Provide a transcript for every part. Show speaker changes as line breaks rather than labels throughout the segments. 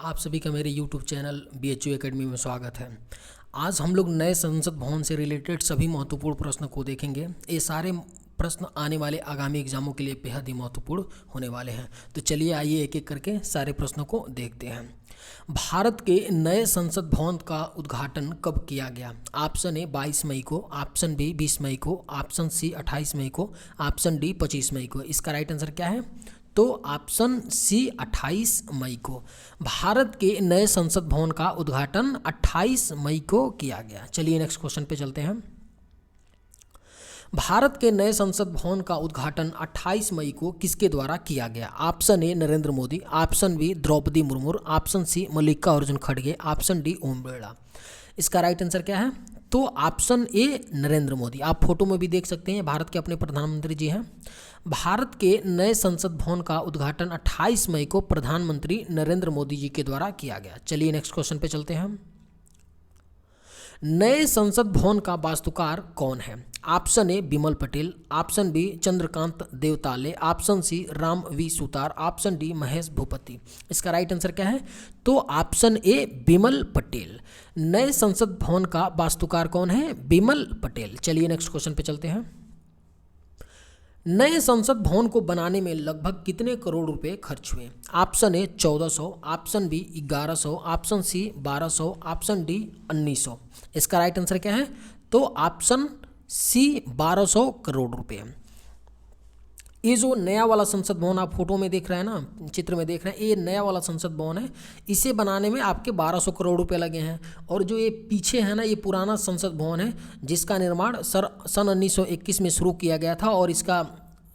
आप सभी का मेरे YouTube चैनल BHU एकेडमी में स्वागत है। आज हम लोग नए संसद भवन से रिलेटेड सभी महत्वपूर्ण प्रश्न को देखेंगे। ये सारे प्रश्न आने वाले आगामी एग्जामों के लिए बेहद ही महत्वपूर्ण होने वाले हैं। तो चलिए आइए एक एक करके सारे प्रश्नों को देखते हैं। भारत के नए संसद भवन का उद्घाटन कब किया गया? ऑप्शन ए 22 मई को, ऑप्शन बी 20 मई को, ऑप्शन सी 28 मई को, ऑप्शन डी 25 मई को। इसका राइट आंसर क्या है? तो ऑप्शन सी 28 मई को। भारत के नए संसद भवन का उद्घाटन 28 मई को किया गया। चलिए नेक्स्ट क्वेश्चन पे चलते हैं। भारत के नए संसद भवन का उद्घाटन 28 मई को किसके द्वारा किया गया? Option A Narendra Modi, option B Droupadi Murmu, option C Mallikarjun खड़गे, ऑप्शन डी ओम बिरला। इसका राइट आंसर क्या है? तो ऑप्शन ए नरेंद्र मोदी। आप फोटो में भी देख सकते हैं, भारत के अपने प्रधानमंत्री जी हैं। भारत के नए संसद भवन का उद्घाटन 28 मई को प्रधानमंत्री नरेंद्र मोदी जी के द्वारा किया गया। चलिए नेक्स्ट क्वेश्चन पे चलते हैं। नए संसद भवन का वास्तुकार कौन है? Option A Bimal Patel, option B Chandrakant Devatale, option C Ram V Sutar, option D Mahesh Bhupathi. इसका राइट आंसर क्या है? तो ऑप्शन ए बिमल पटेल। नए संसद भवन का वास्तुकार कौन है? बिमल पटेल। चलिए नेक्स्ट क्वेश्चन पे चलते हैं। नए संसद भवन को बनाने में लगभग कितने करोड़ रुपए खर्च हुए? Option A 1400, option B 1100, option C 1200, option D 1900। इसका राइट आंसर क्या है? तो ऑप्शन सी 1200 करोड़ रुपए। ये जो नया वाला संसद भवन आप फोटो में देख रहे हैं ना, चित्र में देख रहे हैं, ये नया वाला संसद भवन है। इसे बनाने में आपके 1200 करोड़ रुपए लगे हैं। और जो ये पीछे है ना, ये पुराना संसद भवन है जिसका निर्माण सन 1921 में शुरू किया गया था और इसका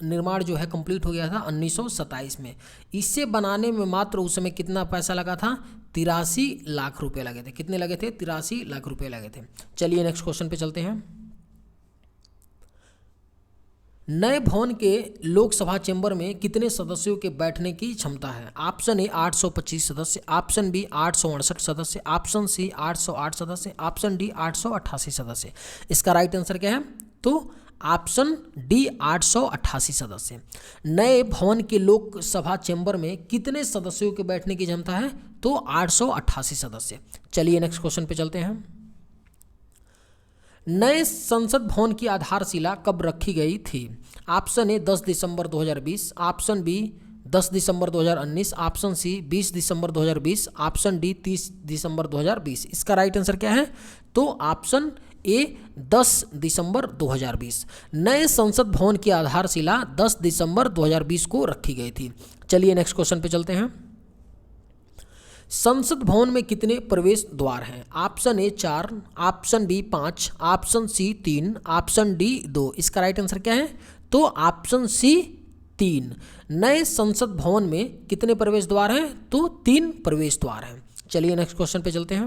निर्माण जो है कंप्लीट हो गया था 1927 में। इसे बनाने में मात्र उस समय कितना पैसा लगा था? 83 लाख रुपए लगे थे। कितने लगे थे? 83 लाख रुपए लगे थे। चलिए नेक्स्ट क्वेश्चन पे चलते हैं। नए भवन के लोकसभा चैम्बर में कितने सदस्यों के बैठने की क्षमता है? ऑप्शन ए 825 सदस्य, ऑप्शन बी 868 सदस्य, ऑप्शन सी 808 सदस्य, ऑप्शन डी 888 सदस्य। इसका राइट आंसर क्या है? तो ऑप्शन डी 888 सदस्य। नए भवन के लोकसभा चैम्बर में कितने सदस्यों के बैठने की क्षमता है? तो 888 सदस्य। चलिए नेक्स्ट क्वेश्चन पे चलते हैं। नए संसद भवन की आधारशिला कब रखी गई थी? ऑप्शन ए 10 दिसंबर 2020, ऑप्शन बी 10 दिसंबर 2019, ऑप्शन सी 20 दिसंबर 2020, ऑप्शन डी 30 दिसंबर 2020। इसका राइट आंसर क्या है? तो ऑप्शन ए 10 दिसंबर 2020। नए संसद भवन की आधारशिला 10 दिसंबर 2020 को रखी गई थी। चलिए नेक्स्ट क्वेश्चन पे चलते हैं। संसद भवन में कितने प्रवेश द्वार हैं? Option A 4, option B 5, option C 3, option D 2। इसका राइट आंसर क्या है? तो ऑप्शन सी 3। नए संसद भवन में कितने प्रवेश द्वार हैं? तो 3 प्रवेश द्वार हैं। चलिए नेक्स्ट क्वेश्चन पे चलते हैं।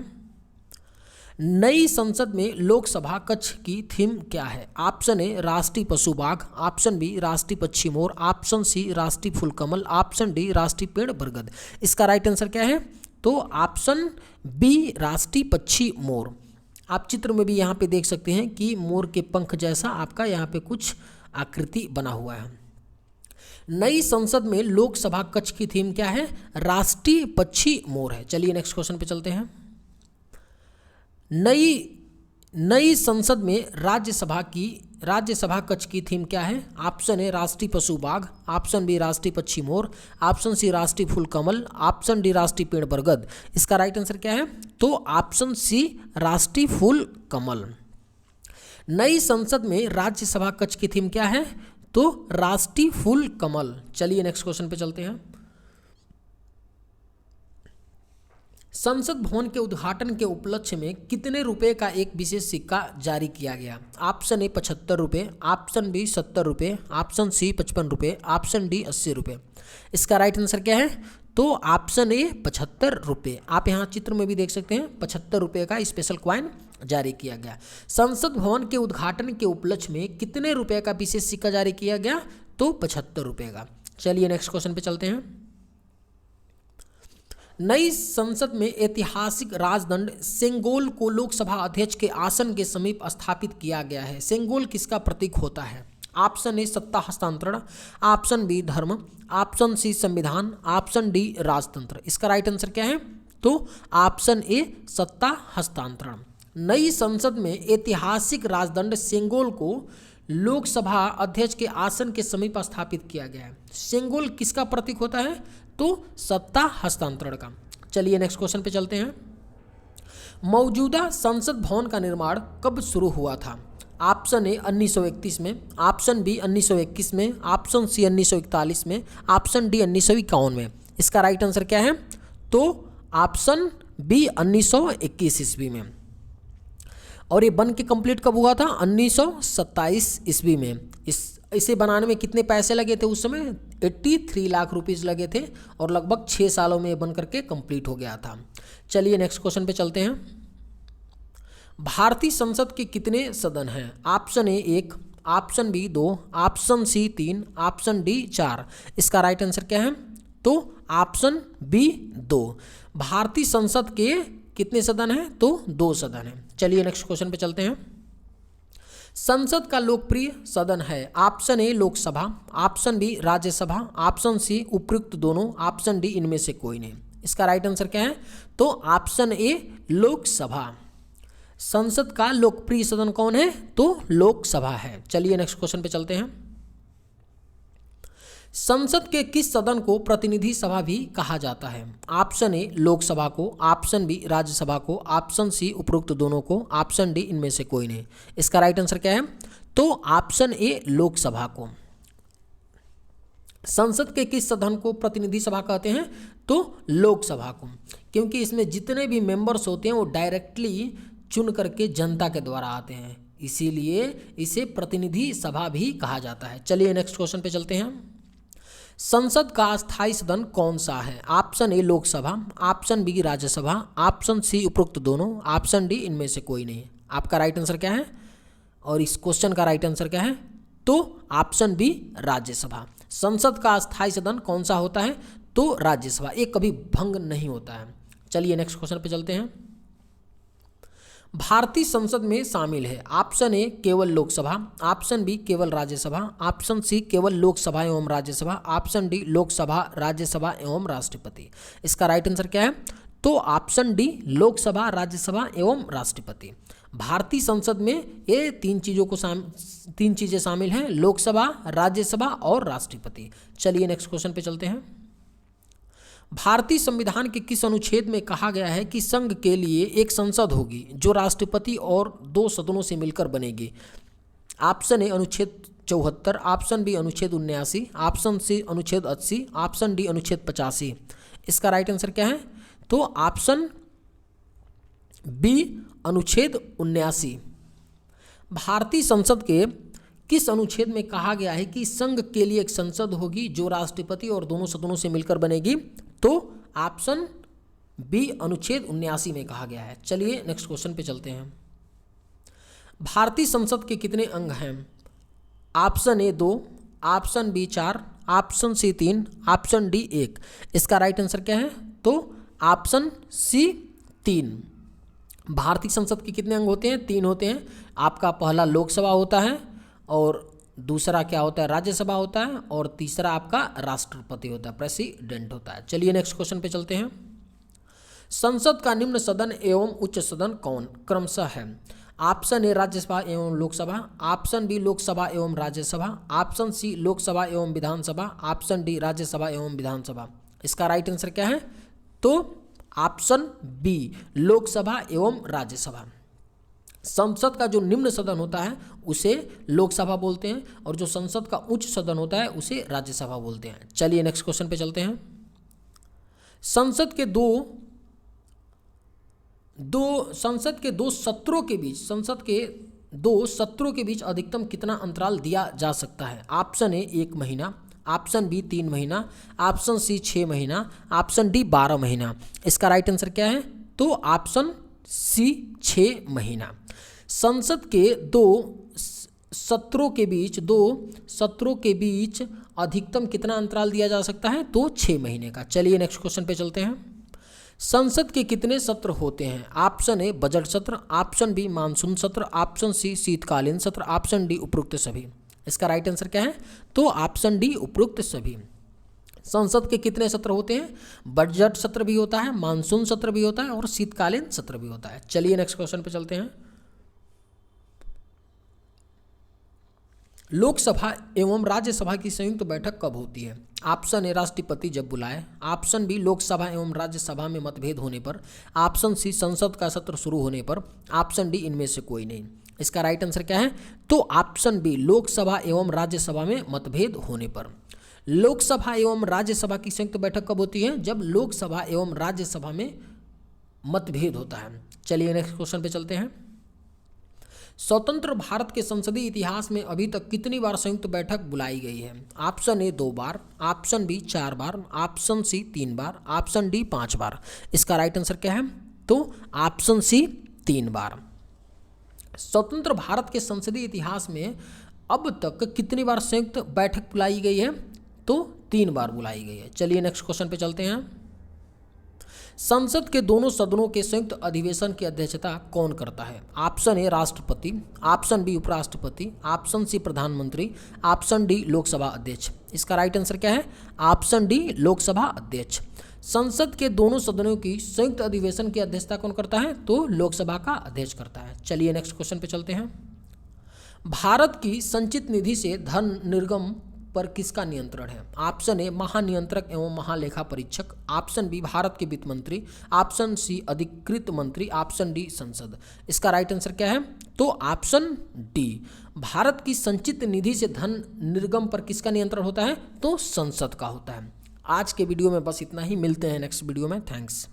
नई संसद में लोकसभा कक्ष की थीम क्या है? ऑप्शन ए राष्ट्रीय पशु बाघ, ऑप्शन बी राष्ट्रीय पक्षी मोर, ऑप्शन सी राष्ट्रीय फूल कमल, ऑप्शन डी राष्ट्रीय पेड़ बरगद। इसका राइट आंसर क्या है? तो ऑप्शन बी राष्ट्रीय पक्षी मोर। आप चित्र में भी यहाँ पे देख सकते हैं कि मोर के पंख जैसा आपका यहाँ पे कुछ आकृति बना हुआ है। नई संसद में लोकसभा कक्ष की थीम क्या है? राष्ट्रीय पक्षी मोर है। चलिए नेक्स्ट क्वेश्चन पे चलते हैं। नई संसद में राज्यसभा कक्ष की थीम क्या है? ऑप्शन ए राष्ट्रीय पशु बाघ, ऑप्शन बी राष्ट्रीय पक्षी मोर, ऑप्शन सी राष्ट्रीय फूल कमल, ऑप्शन डी राष्ट्रीय पेड़ बरगद। इसका राइट आंसर क्या है? तो ऑप्शन सी राष्ट्रीय फूल कमल। नई संसद में राज्यसभा कक्ष की थीम क्या है? तो राष्ट्रीय फूल कमल। चलिए नेक्स्ट क्वेश्चन पे चलते हैं। संसद भवन के उद्घाटन के उपलक्ष्य में कितने रुपए का एक विशेष सिक्का जारी किया गया? ऑप्शन ए 75 रुपये, ऑप्शन बी 70 रुपये, ऑप्शन सी 55 रुपये, ऑप्शन डी 80 रुपये। इसका राइट आंसर क्या है? तो ऑप्शन ए 75 रुपये। आप यहाँ चित्र में भी देख सकते हैं 75 रुपये का स्पेशल कॉइन जारी किया गया। संसद भवन के उद्घाटन के उपलक्ष्य में कितने रुपए का विशेष सिक्का जारी किया गया? तो 75 रुपये का। चलिए नेक्स्ट क्वेश्चन पे चलते हैं। नई संसद में ऐतिहासिक राजदंड सेंगोल को लोकसभा अध्यक्ष के आसन के समीप स्थापित किया गया है। सेंगोल किसका प्रतीक होता है? ऑप्शन ए सत्ता हस्तांतरण, ऑप्शन बी धर्म, ऑप्शन सी संविधान, ऑप्शन डी राजतंत्र। इसका राइट आंसर क्या है? तो ऑप्शन ए सत्ता हस्तांतरण। नई संसद में ऐतिहासिक राजदंड सेंगोल को लोकसभा अध्यक्ष के आसन के समीप स्थापित किया गया है। सेंगोल किसका प्रतीक होता है? तो सत्ता हस्तांतरण का। चलिए नेक्स्ट क्वेश्चन पे चलते हैं। मौजूदा संसद भवन का निर्माण कब शुरू हुआ था? ऑप्शन ए 1931 में, ऑप्शन बी 1921 में, ऑप्शन सी 1941 में, ऑप्शन डी 1951 में। इसका राइट आंसर क्या है? तो ऑप्शन बी 1921 ईस्वी में। और ये बन के कंप्लीट कब हुआ था? 1927 ईस्वी में। इसे बनाने में कितने पैसे लगे थे उस समय? 83 लाख रुपीज़ लगे थे और लगभग 6 सालों में ये बन करके कंप्लीट हो गया था। चलिए नेक्स्ट क्वेश्चन पे चलते हैं। भारतीय संसद के कितने सदन हैं? Option A 1, option B 2, option C 3, option D 4। इसका राइट आंसर क्या है? तो ऑप्शन बी 2। भारतीय संसद के कितने सदन हैं? तो 2 सदन हैं। चलिए नेक्स्ट क्वेश्चन पे चलते हैं। संसद का लोकप्रिय सदन है। Option A Lok Sabha, option B Rajya Sabha, option C उपयुक्त दोनों, ऑप्शन डी इनमें से कोई नहीं। इसका राइट आंसर क्या है? तो ऑप्शन ए लोकसभा। संसद का लोकप्रिय सदन कौन है? तो लोकसभा है। चलिए नेक्स्ट क्वेश्चन पे चलते हैं। संसद के किस सदन को प्रतिनिधि सभा भी कहा जाता है? ऑप्शन ए लोकसभा को, ऑप्शन बी राज्यसभा को, ऑप्शन सी उपरोक्त दोनों को, ऑप्शन डी इनमें से कोई नहीं। इसका राइट आंसर क्या है? तो ऑप्शन ए लोकसभा को। संसद के किस सदन को प्रतिनिधि सभा कहते हैं? तो लोकसभा को, क्योंकि इसमें जितने भी मेंबर्स होते हैं वो डायरेक्टली चुन करके जनता के द्वारा आते हैं, इसीलिए इसे प्रतिनिधि सभा भी कहा जाता है। चलिए नेक्स्ट क्वेश्चन पे चलते हैं। संसद का स्थायी सदन कौन सा है? Option A Lok Sabha, option B Rajya Sabha, option C उपरोक्त दोनों, ऑप्शन डी इनमें से कोई नहीं। आपका राइट आंसर क्या है? और इस क्वेश्चन का राइट आंसर क्या है? तो ऑप्शन बी राज्यसभा। संसद का स्थायी सदन कौन सा होता है? तो राज्यसभा। ये कभी भंग नहीं होता है। चलिए नेक्स्ट क्वेश्चन पे चलते हैं। भारतीय संसद में शामिल है। ऑप्शन ए केवल लोकसभा, ऑप्शन बी केवल राज्यसभा, ऑप्शन सी केवल लोकसभा एवं राज्यसभा, ऑप्शन डी लोकसभा राज्यसभा एवं राष्ट्रपति। इसका राइट आंसर क्या है? तो ऑप्शन डी लोकसभा राज्यसभा एवं राष्ट्रपति। भारतीय संसद में ये 3 चीज़ें शामिल हैं, लोकसभा, राज्यसभा और राष्ट्रपति। चलिए नेक्स्ट क्वेश्चन पे चलते हैं। भारतीय संविधान के किस अनुच्छेद में कहा गया है कि संघ के लिए एक संसद होगी जो राष्ट्रपति और 2 सदनों से मिलकर बनेगी? ऑप्शन ए अनुच्छेद 74, ऑप्शन बी अनुच्छेद 79, ऑप्शन सी अनुच्छेद 80, ऑप्शन डी अनुच्छेद 85। इसका राइट आंसर क्या है? तो ऑप्शन बी अनुच्छेद 79। भारतीय संसद के किस अनुच्छेद में कहा गया है कि संघ के लिए एक संसद होगी जो राष्ट्रपति और दोनों सदनों से मिलकर बनेगी? तो ऑप्शन बी अनुच्छेद 79 में कहा गया है। चलिए नेक्स्ट क्वेश्चन पे चलते हैं। भारतीय संसद के कितने अंग हैं? Option A 2, option B 4, option C 3, option D 1। इसका राइट आंसर क्या है? तो ऑप्शन सी 3। भारतीय संसद के कितने अंग होते हैं? 3 होते हैं। आपका पहला लोकसभा होता है और दूसरा क्या होता है? राज्यसभा होता है और तीसरा आपका राष्ट्रपति होता है, प्रेसिडेंट होता है। चलिए नेक्स्ट क्वेश्चन पे चलते हैं। संसद का निम्न सदन एवं उच्च सदन कौन क्रमशः है? ऑप्शन ए राज्यसभा एवं लोकसभा, ऑप्शन बी लोकसभा एवं राज्यसभा, ऑप्शन सी लोकसभा एवं विधानसभा, ऑप्शन डी राज्यसभा एवं विधानसभा। इसका राइट आंसर क्या है? तो ऑप्शन बी लोकसभा एवं राज्यसभा। संसद का जो निम्न सदन होता है उसे लोकसभा बोलते हैं और जो संसद का उच्च सदन होता है उसे राज्यसभा बोलते हैं। चलिए नेक्स्ट क्वेश्चन पे चलते हैं। संसद के दो सत्रों के बीच अधिकतम कितना अंतराल दिया जा सकता है? ऑप्शन ए 1 महीना, ऑप्शन बी 3 महीना, ऑप्शन सी 6 महीना, ऑप्शन डी 12 महीना। इसका राइट आंसर क्या है? तो ऑप्शन सी 6 महीना। संसद के दो सत्रों के बीच अधिकतम कितना अंतराल दिया जा सकता है? तो 6 महीने का। चलिए नेक्स्ट क्वेश्चन पे चलते हैं। संसद के कितने सत्र होते हैं? ऑप्शन ए बजट सत्र, ऑप्शन बी मानसून सत्र, ऑप्शन सी शीतकालीन सत्र, ऑप्शन डी उपरोक्त सभी। इसका राइट आंसर क्या है? तो ऑप्शन डी उपरोक्त सभी। संसद के कितने सत्र होते हैं? बजट सत्र भी होता है, मानसून सत्र भी होता है और शीतकालीन सत्र भी होता है। चलिए नेक्स्ट क्वेश्चन पे चलते हैं। लोकसभा एवं राज्यसभा की संयुक्त बैठक कब होती है? ऑप्शन ए राष्ट्रपति जब बुलाए, ऑप्शन बी लोकसभा एवं राज्यसभा में मतभेद होने पर, ऑप्शन सी संसद का सत्र शुरू होने पर, ऑप्शन डी इनमें से कोई नहीं। इसका राइट आंसर क्या है? तो ऑप्शन बी लोकसभा एवं राज्यसभा में मतभेद होने पर। लोकसभा एवं राज्यसभा की संयुक्त बैठक कब होती है? जब लोकसभा एवं राज्यसभा में मतभेद होता है। चलिए नेक्स्ट क्वेश्चन पे चलते हैं। स्वतंत्र भारत के संसदीय इतिहास में अभी तक कितनी बार संयुक्त बैठक बुलाई गई है? ऑप्शन ए 2 बार, ऑप्शन बी 4 बार, ऑप्शन सी 3 बार, ऑप्शन डी 5 बार। इसका राइट आंसर क्या है? तो ऑप्शन सी 3 बार। स्वतंत्र भारत के संसदीय इतिहास में अब तक कितनी बार संयुक्त बैठक बुलाई गई है? तो 3 बार बुलाई गई है। चलिए नेक्स्ट क्वेश्चन पे चलते हैं। संसद के दोनों सदनों के संयुक्त अधिवेशन की अध्यक्षता कौन करता है? ऑप्शन ए राष्ट्रपति, ऑप्शन बी उपराष्ट्रपति, ऑप्शन सी प्रधानमंत्री, ऑप्शन डी लोकसभा अध्यक्ष। इसका राइट आंसर क्या है? ऑप्शन डी लोकसभा अध्यक्ष। संसद के दोनों सदनों की संयुक्त अधिवेशन की अध्यक्षता कौन करता है? तो लोकसभा का अध्यक्ष करता है। चलिए नेक्स्ट क्वेश्चन पे चलते हैं। भारत की संचित निधि से धन निर्गम पर किसका नियंत्रण है? ऑप्शन ए महानियंत्रक एवं महालेखा परीक्षक, ऑप्शन बी भारत के वित्त मंत्री, ऑप्शन सी अधिकृत मंत्री, ऑप्शन डी संसद। इसका राइट आंसर क्या है? तो ऑप्शन डी भारत की संचित निधि से धन निर्गम पर किसका नियंत्रण होता है? तो संसद का होता है। आज के वीडियो में बस इतना ही, मिलते हैं नेक्स्ट वीडियो में। थैंक्स।